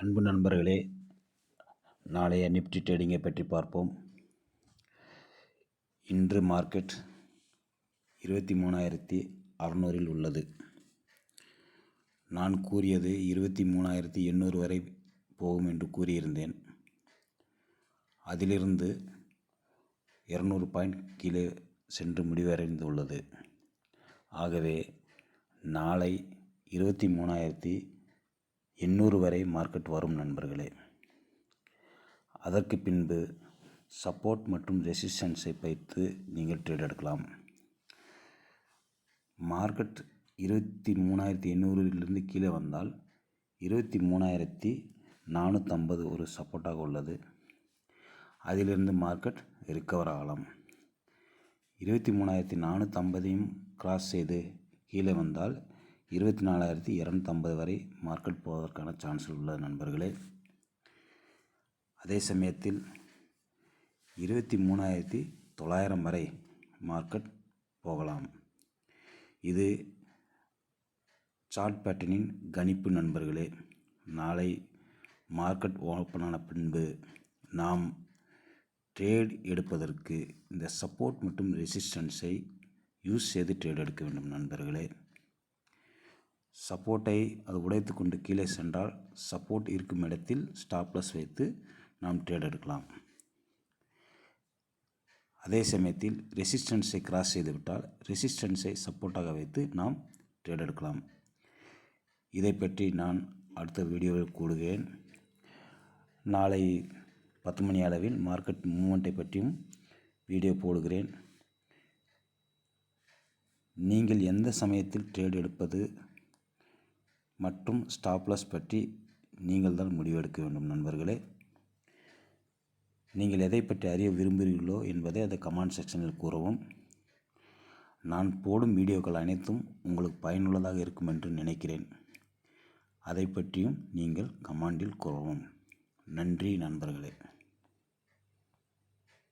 அன்பு நண்பர்களே, நாளைய நிஃப்டி ட்ரேடிங்கை பற்றி பார்ப்போம். இன்று மார்க்கெட் 23,600 உள்ளது. நான் கூறியது 23,800 வரை போகும் என்று கூறியிருந்தேன். அதிலிருந்து 200 பாயிண்ட் கீழே சென்று முடிவடைந்துள்ளது. ஆகவே நாளை 23,800 வரை மார்க்கெட் வரும் நண்பர்களே. அதற்கு பின்பு சப்போர்ட் மற்றும் ரெசிஸ்டன்ஸை வைத்து நீங்கள் ட்ரேட் எடுக்கலாம். மார்க்கெட் 23,800 கீழே வந்தால் 23,450 ஒரு சப்போர்ட்டாக உள்ளது. அதிலிருந்து மார்க்கெட் ரிக்கவர் ஆகலாம். 23,450 கிராஸ் செய்து கீழே வந்தால் 24,250 வரை மார்க்கெட் போவதற்கான சான்ஸ் உள்ளது நண்பர்களே. அதே சமயத்தில் 23,900 வரை மார்க்கெட் போகலாம். இது சார்ட் பேட்டர்னின் கணிப்பு நண்பர்களே. நாளை மார்க்கெட் ஓப்பன் ஆன பின்பு நாம் ட்ரேட் எடுப்பதற்கு இந்த சப்போர்ட் மற்றும் ரெசிஸ்டன்ஸை யூஸ் செய்து ட்ரேட் எடுக்க வேண்டும் நண்பர்களே. சப்போர்ட்டை அது உடைத்து கொண்டு கீழே சென்றால் சப்போர்ட் இருக்கும் இடத்தில் ஸ்டாப் லாஸ் வைத்து நாம் ட்ரேட் எடுக்கலாம். அதே சமயத்தில் ரெசிஸ்டன்ஸை கிராஸ் செய்துவிட்டால் ரெசிஸ்டன்ஸை சப்போர்ட்டாக வைத்து நாம் ட்ரேட் எடுக்கலாம். இதை பற்றி நான் அடுத்த வீடியோவில் கூறுகிறேன். நாளை 10 மணி அளவில் மார்க்கெட் மூவ்மெண்ட்டை பற்றியும் வீடியோ போடுகிறேன். நீங்கள் எந்த சமயத்தில் ட்ரேட் எடுப்பது மற்றும் ஸ்டாப் லாஸ் பற்றி நீங்கள் தான் முடிவெடுக்க வேண்டும் நண்பர்களே. நீங்கள் எதை பற்றி அறிய விரும்புகிறீர்களோ என்பதை அதை கமெண்ட் செக்ஷனில் கூறவும். நான் போடும் வீடியோக்கள் அனைத்தும் உங்களுக்கு பயனுள்ளதாக இருக்கும் என்று நினைக்கிறேன். அதை பற்றியும் நீங்கள் கமெண்டில் கூறவும். நன்றி நண்பர்களே.